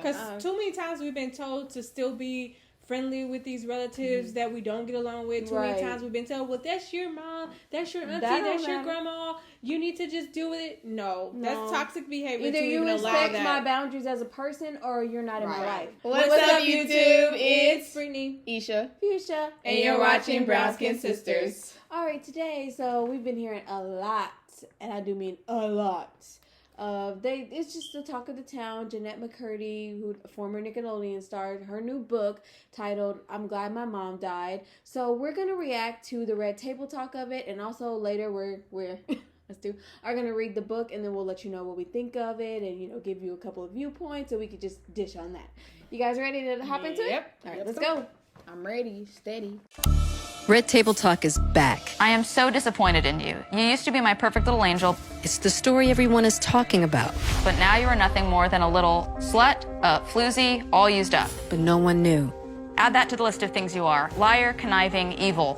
Because too many times we've been told to still be friendly with these relatives that we don't get along with. Too many times we've been told, well, that's your mom, that's your auntie, that's your grandma. You need to just do it. No, that's toxic behavior. Either you respect my boundaries as a person or you're not in my life. What's up, YouTube? It's Brittany, Isha, Fuchsia, and you're watching Brown Skin Sisters. All right, today, so we've been hearing a lot, and I do mean a lot. It's just the talk of the town. Jennette Mccurdy, who former Nickelodeon star, her new book titled "I'm Glad My Mom Died." So we're gonna react to the red table talk of it, and also later we're are gonna read the book, and then we'll let you know what we think of it, and give you a couple of viewpoints, so we could just dish on that. You guys ready to hop into it? Yep. All right, let's go. I'm ready. Steady. Red Table Talk is back. I am so disappointed in you. You used to be my perfect little angel. It's the story everyone is talking about. But now you are nothing more than a little slut, floozy, all used up. But no one knew. Add that to the list of things you are. Liar, conniving, evil.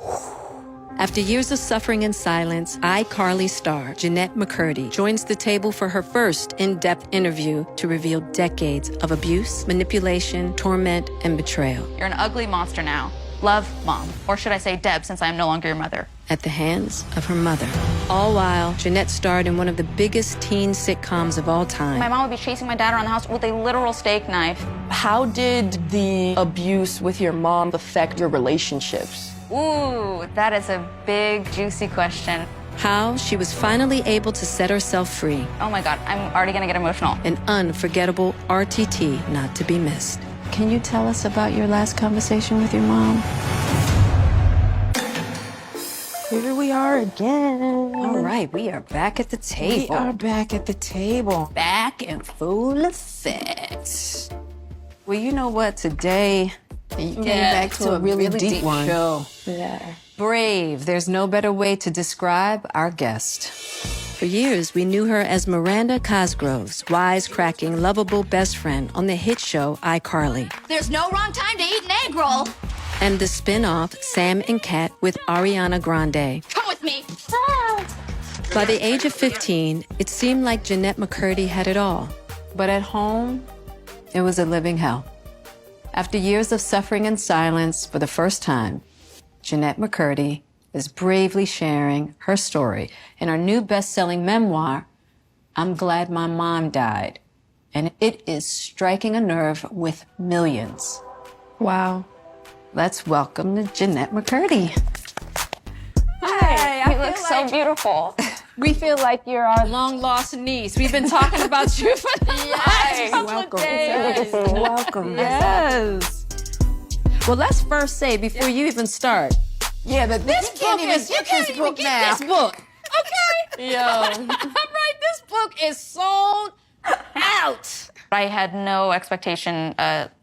After years of suffering and silence, iCarly star Jennette Mccurdy joins the table for her first in-depth interview to reveal decades of abuse, manipulation, torment, and betrayal. You're an ugly monster now. Love, Mom. Or should I say Deb, since I am no longer your mother. At the hands of her mother. All while, Jeannette starred in one of the biggest teen sitcoms of all time. My mom would be chasing my dad around the house with a literal steak knife. How did the abuse with your mom affect your relationships? Ooh, that is a big, juicy question. How she was finally able to set herself free. Oh my God, I'm already gonna get emotional. An unforgettable RTT not to be missed. Can you tell us about your last conversation with your mom? Here we are again. All right, we are back at the table. We are back at the table. Back in full effect. Well, you know what? Today, you came back to a really deep one. Show. Yeah. Brave. There's no better way to describe our guest. For years, we knew her as Miranda Cosgrove's wisecracking, lovable best friend on the hit show iCarly. There's no wrong time to eat an egg roll. And the spin-off Sam and Cat with Ariana Grande. Come with me. By the age of 15, it seemed like Jennette Mccurdy had it all. But at home, it was a living hell. After years of suffering and silence, for the first time, Jennette Mccurdy is bravely sharing her story in her new best-selling memoir, I'm Glad My Mom Died. And it is striking a nerve with millions. Wow. Let's welcome Jennette Mccurdy. Hi, you look so beautiful. We feel like you're our Long-lost niece. We've been talking about you for the last couple of days. Welcome. Yes. Well, let's first say, before you even start, yeah, but this book is, you can't even get this book. Okay? Yo. I'm right, this book is sold out. I had no expectation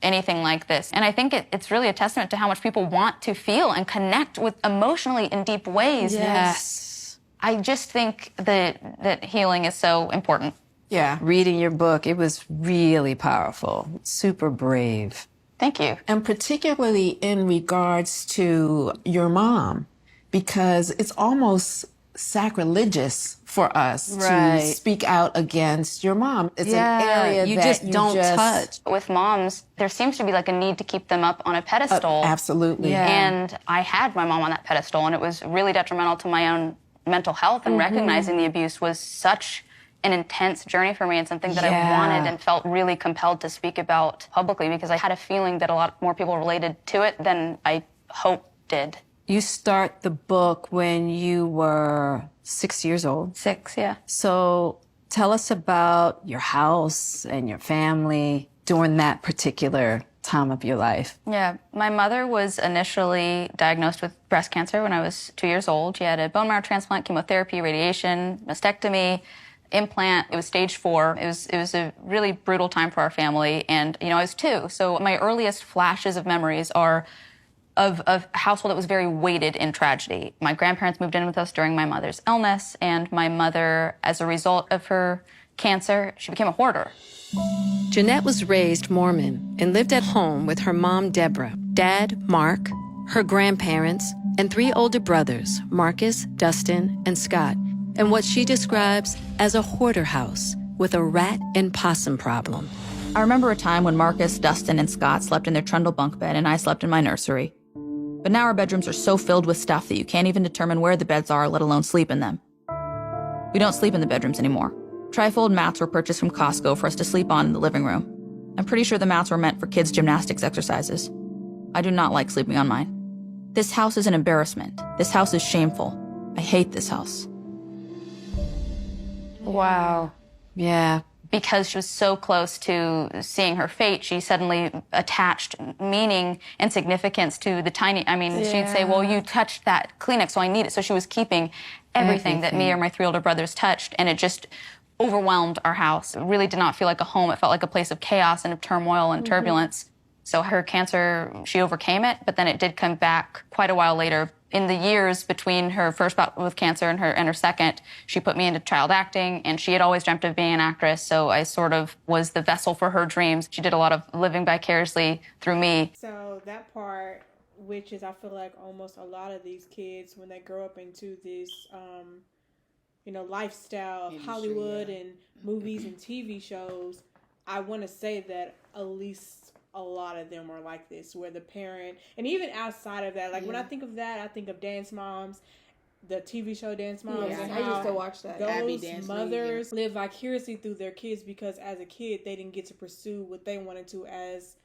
anything like this. And I think it's really a testament to how much people want to feel and connect with emotionally in deep ways. Yes. I just think that healing is so important. Yeah, reading your book, it was really powerful, super brave. Thank you. And particularly in regards to your mom, because it's almost sacrilegious for us to speak out against your mom. It's an area you that just don't touch. With moms, there seems to be like a need to keep them up on a pedestal. Absolutely. Yeah. And I had my mom on that pedestal, and it was really detrimental to my own mental health, and recognizing the abuse was such an intense journey for me, and something that I wanted and felt really compelled to speak about publicly, because I had a feeling that a lot more people related to it than I hoped did. You start the book when you were 6 years old. 6, yeah. So tell us about your house and your family during that particular time of your life. Yeah, my mother was initially diagnosed with breast cancer when I was 2 years old. She had a bone marrow transplant, chemotherapy, radiation, mastectomy, implant. It was stage 4. It was a really brutal time for our family, and I was 2. So my earliest flashes of memories are of a household that was very weighted in tragedy. My grandparents moved in with us during my mother's illness, and my mother, as a result of her cancer, she became a hoarder. Jeannette was raised Mormon and lived at home with her mom, Deborah, dad, Mark, her grandparents, and 3 older brothers, Marcus, Dustin, and Scott, and what she describes as a hoarder house with a rat and possum problem. I remember a time when Marcus, Dustin, and Scott slept in their trundle bunk bed and I slept in my nursery. But now our bedrooms are so filled with stuff that you can't even determine where the beds are, let alone sleep in them. We don't sleep in the bedrooms anymore. Trifold mats were purchased from Costco for us to sleep on in the living room. I'm pretty sure the mats were meant for kids' gymnastics exercises. I do not like sleeping on mine. This house is an embarrassment. This house is shameful. I hate this house. Wow. Yeah. Because she was so close to seeing her fate, she suddenly attached meaning and significance to the tiny, she'd say, well, you touched that Kleenex, so I need it. So she was keeping everything that me or my 3 older brothers touched, and it just overwhelmed our house. It really did not feel like a home. It felt like a place of chaos and of turmoil and turbulence. So her cancer, she overcame it, but then it did come back quite a while later. In the years between her first bout with cancer and her second, she put me into child acting, and she had always dreamt of being an actress, so I sort of was the vessel for her dreams. She did a lot of living vicariously through me. So that part, which is I feel like almost a lot of these kids, when they grow up into this, lifestyle of Hollywood and movies and TV shows, I want to say that at least a lot of them are like this, where the parent, and even outside of that, like when I think of that, I think of Dance Moms, the TV show Dance Moms, and I used to watch that. Those mothers live vicariously through their kids because as a kid they didn't get to pursue what they wanted to as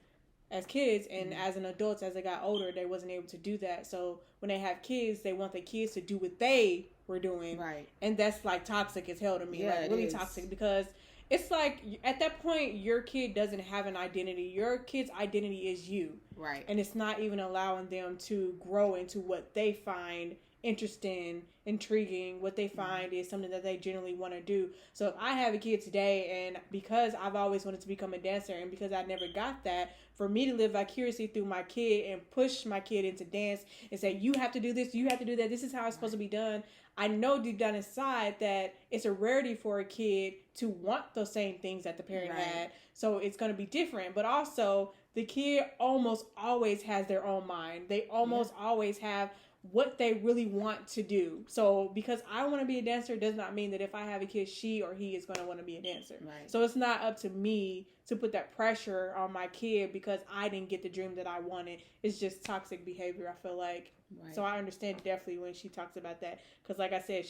kids, and as an adult, as they got older, they wasn't able to do that. So when they have kids, they want their kids to do what they were doing, right? And that's like toxic as hell to me, like really toxic, because it's like at that point your kid doesn't have an identity. Your kid's identity is you, right? And it's not even allowing them to grow into what they find interesting, intriguing, what they find is something that they generally want to do. So if I have a kid today, and because I've always wanted to become a dancer, and because I never got that, for me to live vicariously through my kid and push my kid into dance and say, you have to do this, you have to do that, this is how it's supposed to be done, I know deep down inside that it's a rarity for a kid to want those same things that the parent had. So it's going to be different. But also, the kid almost always has their own mind. They almost always have what they really want to do. So because I want to be a dancer does not mean that if I have a kid, she or he is going to want to be a dancer. Right. So it's not up to me to put that pressure on my kid because I didn't get the dream that I wanted. It's just toxic behavior, I feel like. Right. So I understand definitely when she talks about that, because like I said,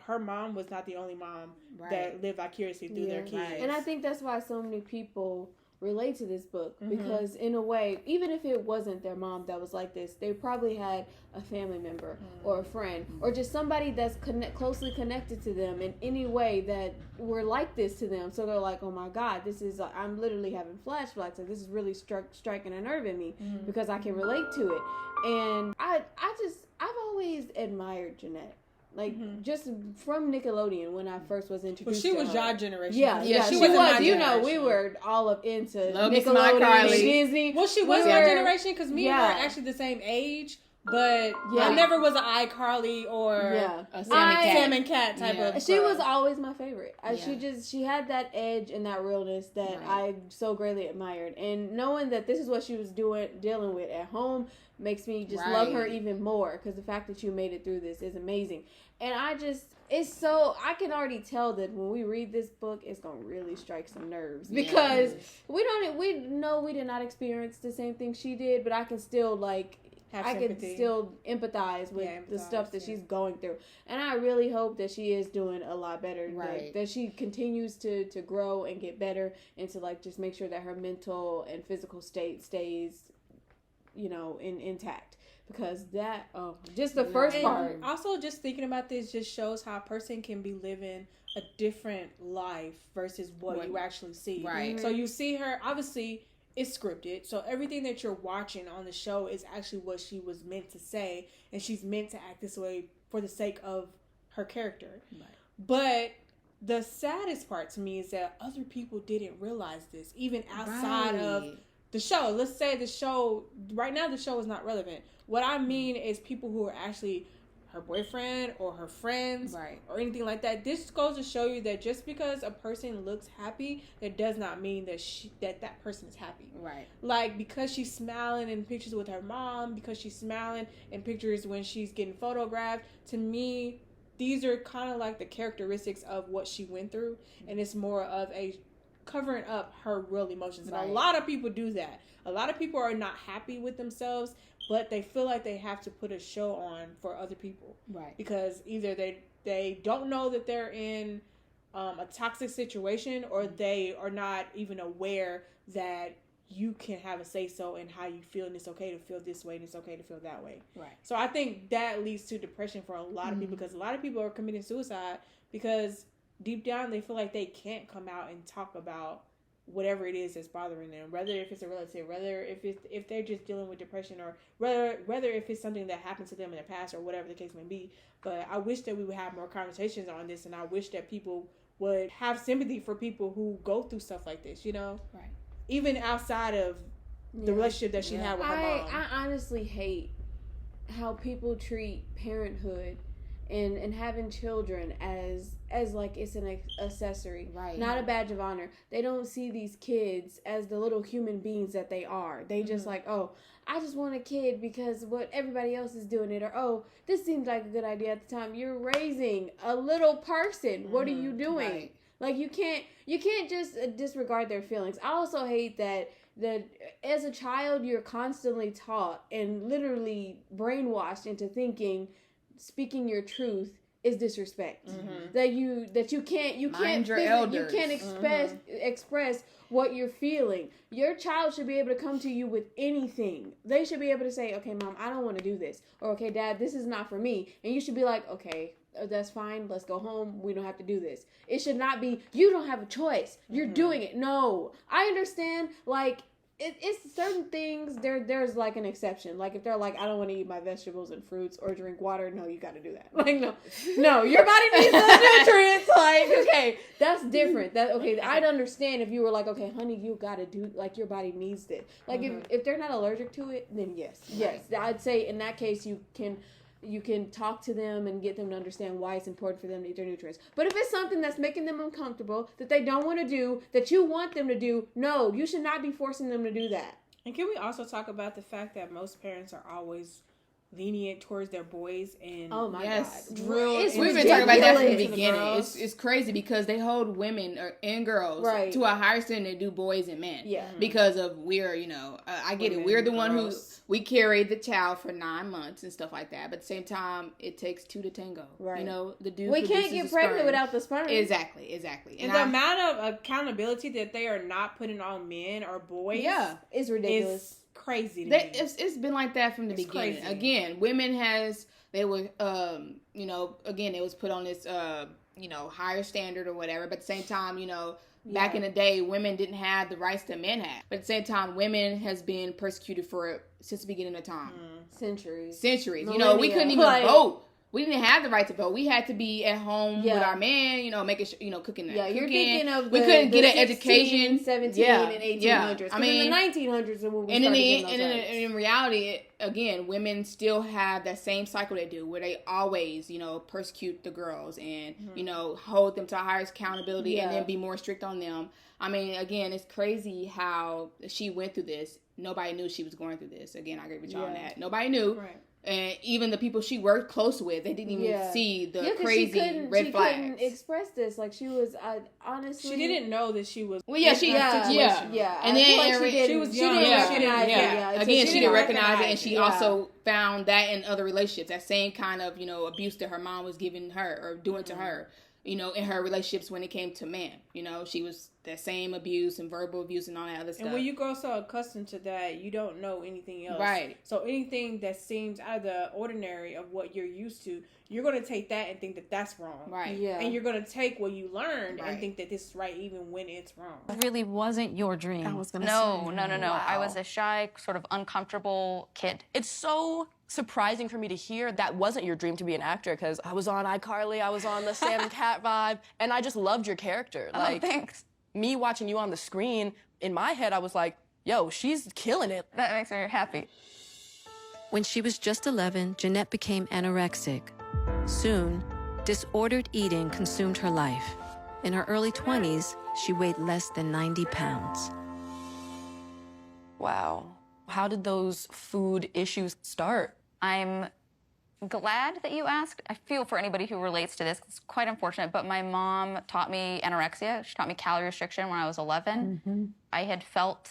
her mom was not the only mom that lived vicariously through their kids. Right. And I think that's why so many people relate to this book, because in a way, even if it wasn't their mom that was like this, they probably had a family member or a friend or just somebody that's closely connected to them in any way that were like this to them. So they're like, oh my God, this is I'm literally having flashbacks, and this is really striking a nerve in me because I can relate to it. And I've always admired Jeannette. Like, just from Nickelodeon when I first was introduced to her. Well, she was your generation. Yeah, she was. You know, we were all up into Nickelodeon, Disney. Well, she was your generation because me and her are actually the same age. But I never was an iCarly or a Sam and Cat type of. She was always my favorite. She had that edge and that realness that I so greatly admired. And knowing that this is what she was dealing with at home makes me just love her even more, because the fact that you made it through this is amazing. And I can already tell that when we read this book, it's gonna really strike some nerves, because we know we did not experience the same thing she did, but I can still still empathize with the stuff that she's going through. And I really hope that she is doing a lot better. That she continues to grow and get better, and to just make sure that her mental and physical state stays, intact. Because just the first part. Also, just thinking about this just shows how a person can be living a different life versus what you actually see. Right. So you see her, obviously, it's scripted, so everything that you're watching on the show is actually what she was meant to say, and she's meant to act this way for the sake of her character. Right. But the saddest part to me is that other people didn't realize this, even outside of the show. Let's say the show is not relevant. What I mean is people who are actually her boyfriend or her friends or anything like that. This goes to show you that just because a person looks happy, that does not mean that that person is happy. Right. Like, because she's smiling in pictures with her mom, because she's smiling in pictures when she's getting photographed, to me, these are kind of like the characteristics of what she went through, and it's more of a covering up her real emotions. And a lot of people do that. A lot of people are not happy with themselves, but they feel like they have to put a show on for other people. Right. Because either they don't know that they're in a toxic situation, or they are not even aware that you can have a say-so in how you feel, and it's okay to feel this way, and it's okay to feel that way. Right. So I think that leads to depression for a lot of people, because a lot of people are committing suicide because deep down they feel like they can't come out and talk about whatever it is that's bothering them, whether if it's a relative, whether if they're just dealing with depression, or whether if it's something that happened to them in the past, or whatever the case may be. But I wish that we would have more conversations on this, and I wish that people would have sympathy for people who go through stuff like this, you know? Right. Even outside of the relationship that she had with her mom. I honestly hate how people treat parenthood and having children as like it's an accessory, right? Not a badge of honor. They don't see these kids as the little human beings that they are. They just like, oh, I just want a kid because what everybody else is doing it, or oh, this seems like a good idea at the time. You're raising a little person. What are you doing? Right. Like you can't just disregard their feelings. I also hate that as a child you're constantly taught and literally brainwashed into thinking speaking your truth is disrespect. That you can't express what you're feeling. Your child should be able to come to you with anything. They should be able to say, okay, Mom, I don't want to do this, or okay, Dad, this is not for me, and you should be like, okay, that's fine, let's go home, we don't have to do this. It should not be, you don't have a choice, you're doing it. No, I understand, like, it's certain things, there's like an exception. Like if they're like, I don't want to eat my vegetables and fruits or drink water, no, you got to do that. Like no, your body needs those nutrients. Like, okay, that's different. I'd understand if you were like, okay, honey, you got to do, like, your body needs this. Like if they're not allergic to it, then yes, I'd say in that case you can talk to them and get them to understand why it's important for them to eat their nutrients. But if it's something that's making them uncomfortable, that they don't want to do, that you want them to do, no, you should not be forcing them to do that. And can we also talk about the fact that most parents are always lenient towards their boys, and oh my God, we've been talking about that from the beginning. It's crazy because they hold women and girls to a higher standard than they do boys and men. Yeah, because of we're I get it. We're the one who we carried the child for 9 months and stuff like that. But at the same time, it takes two to tango. Right. The dude. We can't get pregnant without the sperm. Exactly. And the amount of accountability that they are not putting on men or boys, is ridiculous. Crazy to me. It's been like that from the beginning. Crazy. Again, women they was put on this higher standard or whatever, but at the same time, back in the day, women didn't have the rights that men had. But at the same time, women has been persecuted since the beginning of time. Centuries. Millennia. We couldn't even vote. We didn't have the right to vote. We had to be at home with our man, making sure, cooking. Yeah, you're thinking of we couldn't get an 16, education. 17, and 1800s. I mean, in the 1900s, when we in reality, again, women still have that same cycle they do, where they always, persecute the girls and hold them to a higher accountability and then be more strict on them. I mean, again, it's crazy how she went through this. Nobody knew she was going through this. Again, I agree with y'all on that. Nobody knew. Right. And even the people she worked close with, they didn't even see the crazy red flags. She couldn't express this. Like, she was, honestly... She didn't know that she was... Well, And then she was young. She didn't recognize it. Again, she didn't recognize it, and she also found that in other relationships. That same kind of, abuse that her mom was giving her or doing to her. In her relationships when it came to men. She was that same abuse and verbal abuse and all that other stuff. And when you grow so accustomed to that, you don't know anything else. Right. So anything that seems out of the ordinary of what you're used to, you're going to take that and think that that's wrong. Right. Yeah. And you're going to take what you learned and think that this is right even when it's wrong. It really wasn't your dream. I was going to say. No. Wow. I was a shy, sort of uncomfortable kid. It's so surprising for me to hear that wasn't your dream to be an actor, because I was on iCarly, I was on the Sam and Cat vibe, and I just loved your character. Oh, thanks. Me watching you on the screen, in my head I was like, yo, she's killing it. That makes me happy. When she was just 11, Jeannette became anorexic. Soon, disordered eating consumed her life. In her early 20s, she weighed less than 90 pounds. Wow. How did those food issues start? I'm glad that you asked. I feel for anybody who relates to this. It's quite unfortunate, but my mom taught me anorexia. She taught me calorie restriction when I was 11. I had felt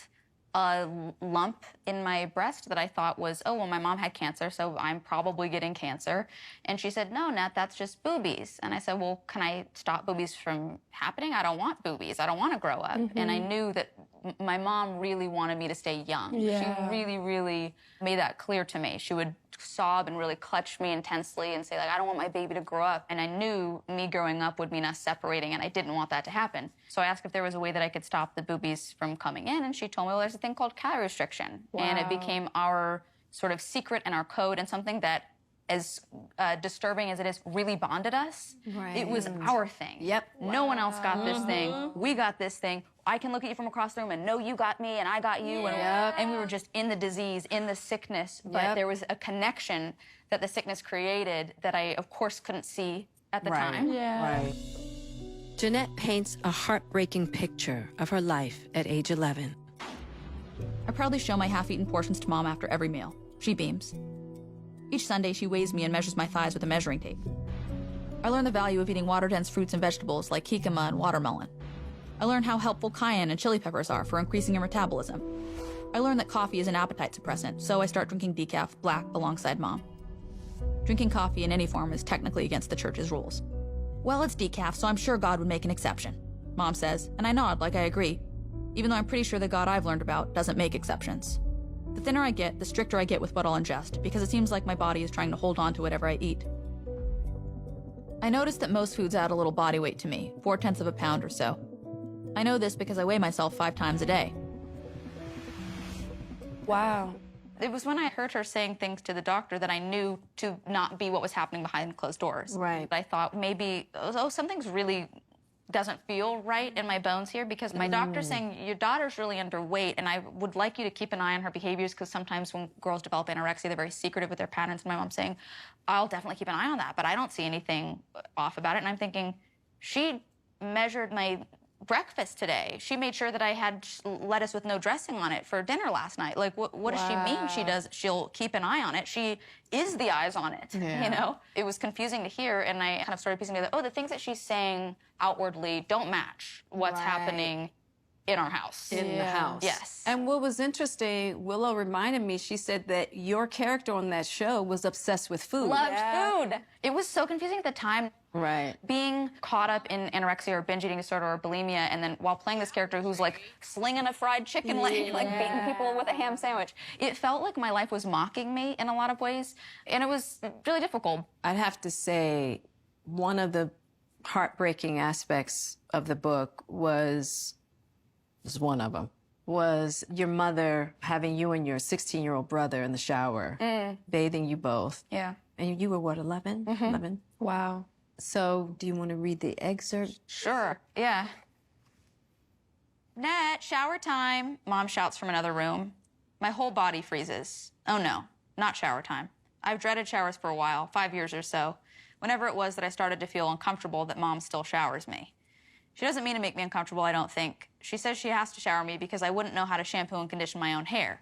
a lump in my breast that I thought was, oh, well, my mom had cancer, so I'm probably getting cancer. And she said, no, Nat, that's just boobies. And I said, well, can I stop boobies from happening? I don't want boobies. I don't want to grow up. And I knew that my mom really wanted me to stay young. Yeah. She really, really made that clear to me. She would sob and really clutch me intensely and say, like, I don't want my baby to grow up. And I knew me growing up would mean us separating, and I didn't want that to happen. So I asked if there was a way that I could stop the boobies from coming in, and she told me, well, there's a thing called calorie restriction. Wow. And it became our sort of secret and our code, and something that, as disturbing as it is, really bonded us. Right. It was our thing. Yep. Wow. No one else got this thing. We got this thing. I can look at you from across the room and know you got me and I got you. And we were just in the disease, in the sickness. But there was a connection that the sickness created that I, of course, couldn't see at the time. Yeah. Right. Jeannette paints a heartbreaking picture of her life at age 11. I proudly show my half-eaten portions to Mom after every meal. She beams. Each Sunday, she weighs me and measures my thighs with a measuring tape. I learn the value of eating water-dense fruits and vegetables like jicama and watermelon. I learn how helpful cayenne and chili peppers are for increasing your metabolism. I learn that coffee is an appetite suppressant, so I start drinking decaf black alongside Mom. Drinking coffee in any form is technically against the church's rules. Well, it's decaf, so I'm sure God would make an exception, Mom says, and I nod like I agree, even though I'm pretty sure the God I've learned about doesn't make exceptions. The thinner I get, the stricter I get with what I'll ingest, because it seems like my body is trying to hold on to whatever I eat. I notice that most foods add a little body weight to me, 0.4 of a pound or so. I know this because I weigh myself 5 times a day. Wow. It was when I heard her saying things to the doctor that I knew to not be what was happening behind closed doors. Right. I thought maybe, oh, something's really doesn't feel right in my bones here, because my doctor's saying, your daughter's really underweight, and I would like you to keep an eye on her behaviors, because sometimes when girls develop anorexia, they're very secretive with their patterns. And my mom's saying, I'll definitely keep an eye on that, but I don't see anything off about it. And I'm thinking, she measured my breakfast today. She made sure that I had lettuce with no dressing on it for dinner last night. Like, what does she mean she'll keep an eye on it? She is the eyes on it, you know? It was confusing to hear, and I kind of started piecing together, oh, the things that she's saying outwardly don't match what's happening in our house. In the house. Yes. And what was interesting, Willow reminded me, she said that your character on that show was obsessed with food. Loved food. It was so confusing at the time. Right. Being caught up in anorexia or binge eating disorder or bulimia, and then while playing this character who's like slinging a fried chicken leg, like beating people with a ham sandwich, it felt like my life was mocking me in a lot of ways, and it was really difficult. I'd have to say one of the heartbreaking aspects of the book was one of them, was your mother having you and your 16-year-old brother in the shower, bathing you both. Yeah. And you were, what, 11? 11? Wow. So, do you want to read the excerpt? Sure, yeah. Nat, shower time, Mom shouts from another room. My whole body freezes. Oh no, not shower time. I've dreaded showers for a while, 5 years or so. Whenever it was that I started to feel uncomfortable that Mom still showers me. She doesn't mean to make me uncomfortable, I don't think. She says she has to shower me because I wouldn't know how to shampoo and condition my own hair.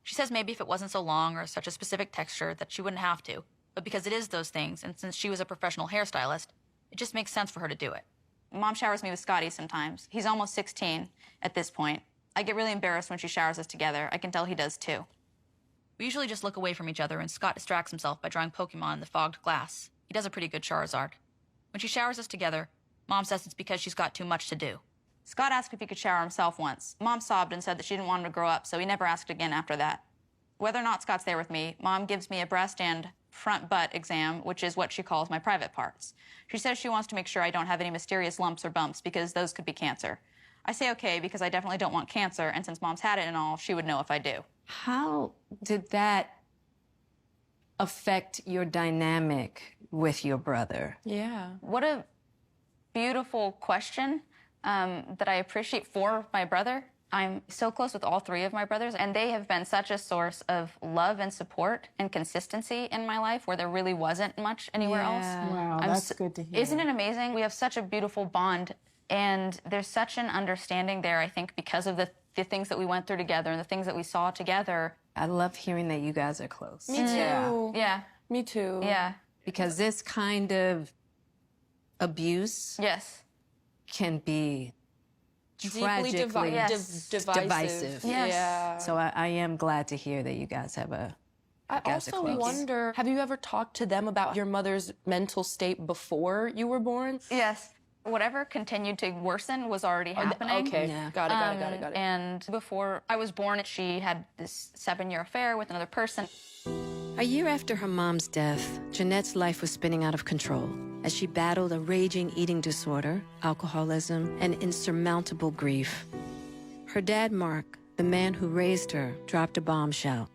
She says maybe if it wasn't so long or such a specific texture that she wouldn't have to. But because it is those things, and since she was a professional hairstylist, it just makes sense for her to do it. Mom showers me with Scotty sometimes. He's almost 16 at this point. I get really embarrassed when she showers us together. I can tell he does too. We usually just look away from each other, and Scott distracts himself by drawing Pokemon in the fogged glass. He does a pretty good Charizard. When she showers us together, Mom says it's because she's got too much to do. Scott asked if he could shower himself once. Mom sobbed and said that she didn't want him to grow up, so he never asked again after that. Whether or not Scott's there with me, Mom gives me a breast and front butt exam, which is what she calls my private parts. She says she wants to make sure I don't have any mysterious lumps or bumps because those could be cancer. I say okay because I definitely don't want cancer, and since Mom's had it and all, she would know if I do. How did that affect your dynamic with your brother? Yeah. What a beautiful question that I appreciate for my brother. I'm so close with all 3 of my brothers, and they have been such a source of love and support and consistency in my life where there really wasn't much anywhere else. Wow, that's good to hear. Isn't it amazing? We have such a beautiful bond, and there's such an understanding there, I think, because of the things that we went through together and the things that we saw together. I love hearing that you guys are close. Me too. Yeah. Me too. Yeah. Because this kind of abuse Yes. can be Deeply tragically divisive. Yes. Yeah. So I am glad to hear that you guys have a. I also wonder, have you ever talked to them about your mother's mental state before you were born? Yes. Whatever continued to worsen was already happening. Okay, Yeah. got it. And before I was born, she had this 7-year affair with another person. A year after her mom's death, Jeanette's life was spinning out of control as she battled a raging eating disorder, alcoholism, and insurmountable grief. Her dad, Mark, the man who raised her, dropped a bombshell.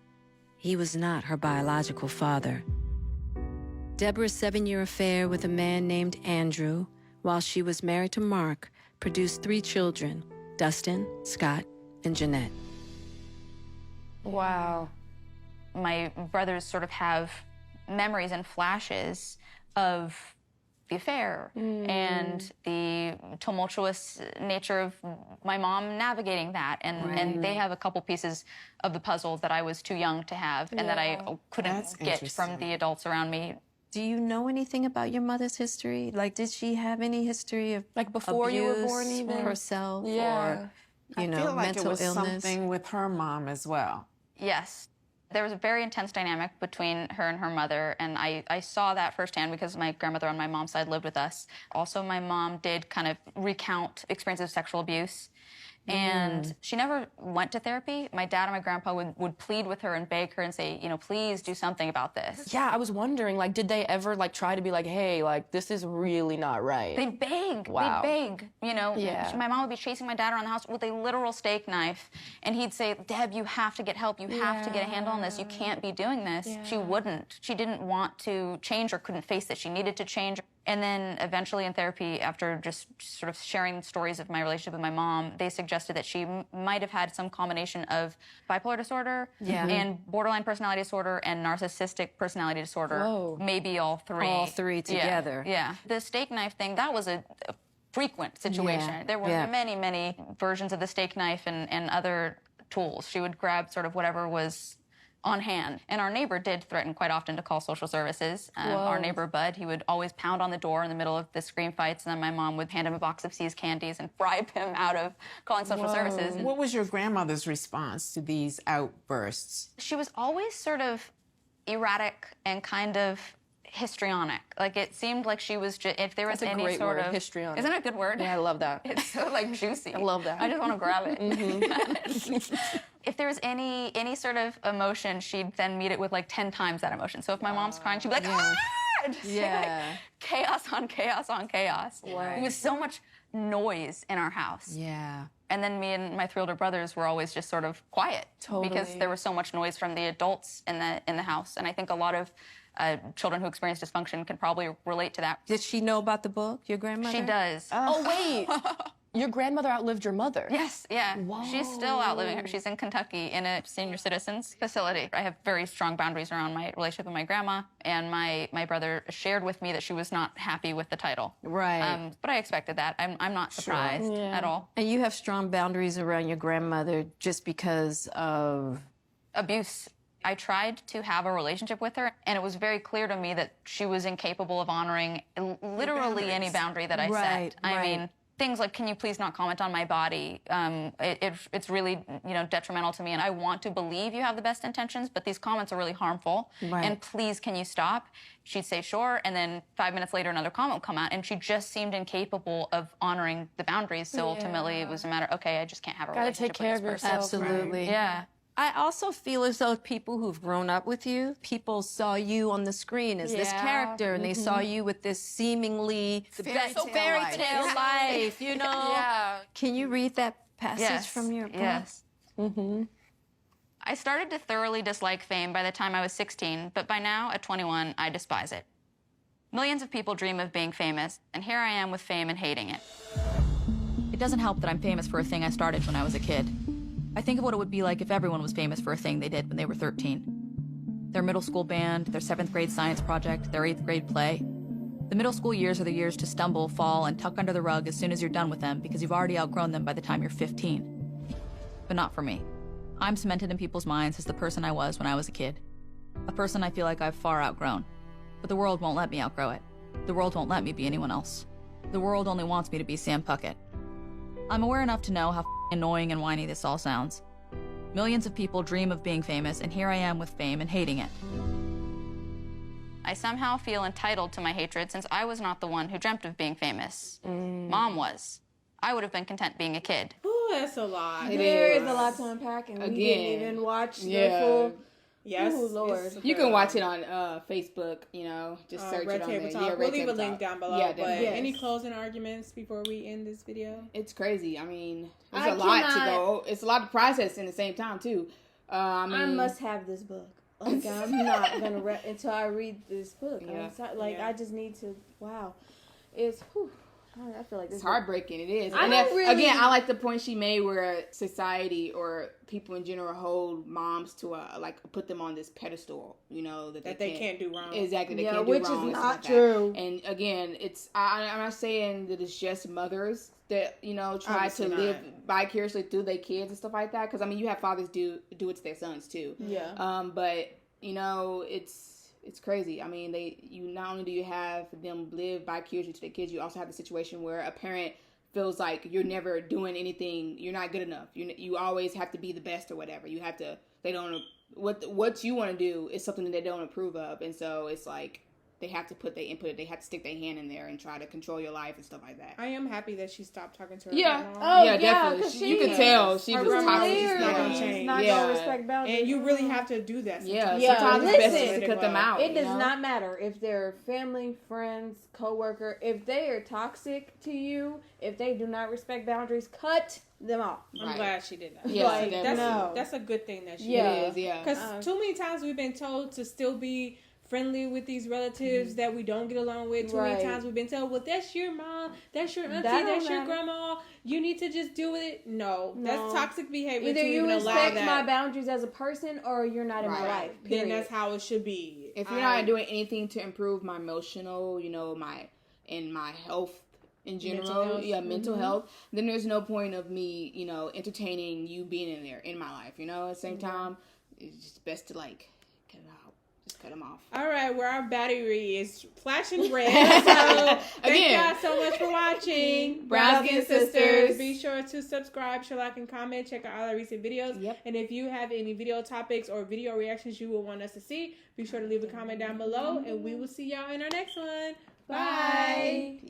He was not her biological father. Deborah's 7-year affair with a man named Andrew, while she was married to Mark, produced 3 children, Dustin, Scott, and Jeannette. Wow. My brothers sort of have memories and flashes of the affair and the tumultuous nature of my mom navigating that. And they have a couple pieces of the puzzle that I was too young to have and that I couldn't get from the adults around me. Do you know anything about your mother's history? Like, did she have any history of Like before you were abuse born even? herself? Yeah. Or, you know, I feel like mental it was illness? something with her mom as well. Yes. There was a very intense dynamic between her and her mother, and I saw that firsthand because my grandmother on my mom's side lived with us. Also, my mom did kind of recount experiences of sexual abuse. And she never went to therapy. My dad and my grandpa would plead with her and beg her and say, you know, please do something about this. Yeah, I was wondering, like, did they ever, like, try to be like, hey, like, this is really not right? They'd beg. Wow. They'd beg. You know, Yeah. my mom would be chasing my dad around the house with a literal steak knife. And he'd say, Deb, you have to get help. You have to get a handle on this. You can't be doing this. She wouldn't. She didn't want to change or couldn't face it. She needed to change. And then eventually in therapy, after just sort of sharing stories of my relationship with my mom, they suggested that she might have had some combination of bipolar disorder and borderline personality disorder and narcissistic personality disorder. Whoa. Maybe all 3. All 3 together. Yeah. The steak knife thing, that was a frequent situation. Yeah. There were many, many versions of the steak knife and other tools. She would grab sort of whatever was on hand. And our neighbor did threaten quite often to call social services. Our neighbor, Bud, he would always pound on the door in the middle of the scream fights, and then my mom would hand him a box of See's candies and bribe him out of calling social services. What was your grandmother's response to these outbursts? She was always sort of erratic and kind of histrionic. Like, it seemed like she was just, if there was That's a any great sort word, of... histrionic. Isn't it a good word? Yeah, I love that. It's so, like, juicy. I love that. I just want to grab it. If there was any sort of emotion, she'd then meet it with, like, 10 times that emotion. So if my mom's crying, she'd be like, ah! Just like, chaos on chaos on chaos. Right. There was so much noise in our house. Yeah. And then me and my 3 older brothers were always just sort of quiet. Totally. Because there was so much noise from the adults in the house. And I think a lot of children who experience dysfunction can probably relate to that. Did she know about the book, your grandmother? She does. Oh, wait. Your grandmother outlived your mother? Yes, yeah. Whoa. She's still outliving her. She's in Kentucky in a senior citizens facility. I have very strong boundaries around my relationship with my grandma, and my brother shared with me that she was not happy with the title. Right. But I expected that. I'm not surprised at all. And you have strong boundaries around your grandmother just because of... Abuse. I tried to have a relationship with her, and it was very clear to me that she was incapable of honoring literally any boundary that I set. I mean, things like, can you please not comment on my body? It's really, detrimental to me, and I want to believe you have the best intentions, but these comments are really harmful, and please, can you stop? She'd say, sure, and then 5 minutes later, another comment would come out, and she just seemed incapable of honoring the boundaries, so ultimately it was a matter, okay, I just can't have a relationship Gotta take care with of this person. yourself. Absolutely. Yeah. I also feel as though people who've grown up with you, people saw you on the screen as this character, and they saw you with this seemingly fairy tale life, you know? Yeah. Can you read that passage from your book? Yes. I started to thoroughly dislike fame by the time I was 16, but by now, at 21, I despise it. Millions of people dream of being famous, and here I am with fame and hating it. It doesn't help that I'm famous for a thing I started when I was a kid. I think of what it would be like if everyone was famous for a thing they did when they were 13. Their middle school band, their 7th grade science project, their 8th grade play. The middle school years are the years to stumble, fall, and tuck under the rug as soon as you're done with them because you've already outgrown them by the time you're 15. But not for me. I'm cemented in people's minds as the person I was when I was a kid. a person I feel like I've far outgrown. But the world won't let me outgrow it. The world won't let me be anyone else. The world only wants me to be Sam Puckett. I'm aware enough to know how annoying and whiny this all sounds. Millions of people dream of being famous, and here I am with fame and hating it. I somehow feel entitled to my hatred since I was not the one who dreamt of being famous. Mom was. I would have been content being a kid. Ooh, that's a lot. There is a lot to unpack, and we didn't even watch the full. Yes. Oh, Lord. You can watch it on Facebook, just search Red it on Table there. Talk. Yeah, We'll Red leave a Table link Talk. down below. Yeah, but definitely. any closing arguments before we end this video? It's crazy. I mean, there's a lot to go. It's a lot to process in the same time, too. I must have this book. Like, I'm not going to until I read this book. Yeah. I just need to, wow. It's, whew. I feel like this it's heartbreaking. It is. Again, I like the point she made where society or people in general hold moms to put them on this pedestal, that they can't do wrong. Exactly. They can't do wrong. Which is not true. And again, I'm not saying that it's just mothers that, try to live vicariously through their kids and stuff like that. Because, you have fathers do it to their sons, too. Yeah. But, it's crazy. Not only do you have them live vicariously to their kids, you also have the situation where a parent feels like you're never doing anything, you're not good enough. You always have to be the best or whatever. What you want to do is something that they don't approve of, and so it's like they have to put their input. They have to stick their hand in there and try to control your life and stuff like that. I am happy that she stopped talking to her. Definitely. You can tell she was toxic. She's not gonna change. Not gonna respect boundaries. And you really have to do that. Sometimes. Sometimes it's best to cut them out. It does not matter if they're family, friends, coworker. If they are toxic to you, if they do not respect boundaries, cut them off. I'm glad she did that. Yeah, that's a good thing that she did. Because too many times we've been told to still be friendly with these relatives that we don't get along with. Too many times we've been told, well, that's your mom, that's your auntie, that's your grandma. You need to just do it. No, that's toxic behavior. Either you respect my boundaries as a person, or you're not in my life. Period. Then that's how it should be. If you're not doing anything to improve my emotional, my health in general, mental health, then there's no point of me, entertaining you being in my life. At the same time, it's just best to cut it out. Just cut them off. All right, where our battery is flashing red. So thank you guys so much for watching. Brown Skin Sisters. Be sure to subscribe, share, like, and comment. Check out all our recent videos. Yep. And if you have any video topics or video reactions you will want us to see, be sure to leave a comment down below. And we will see y'all in our next one. Bye.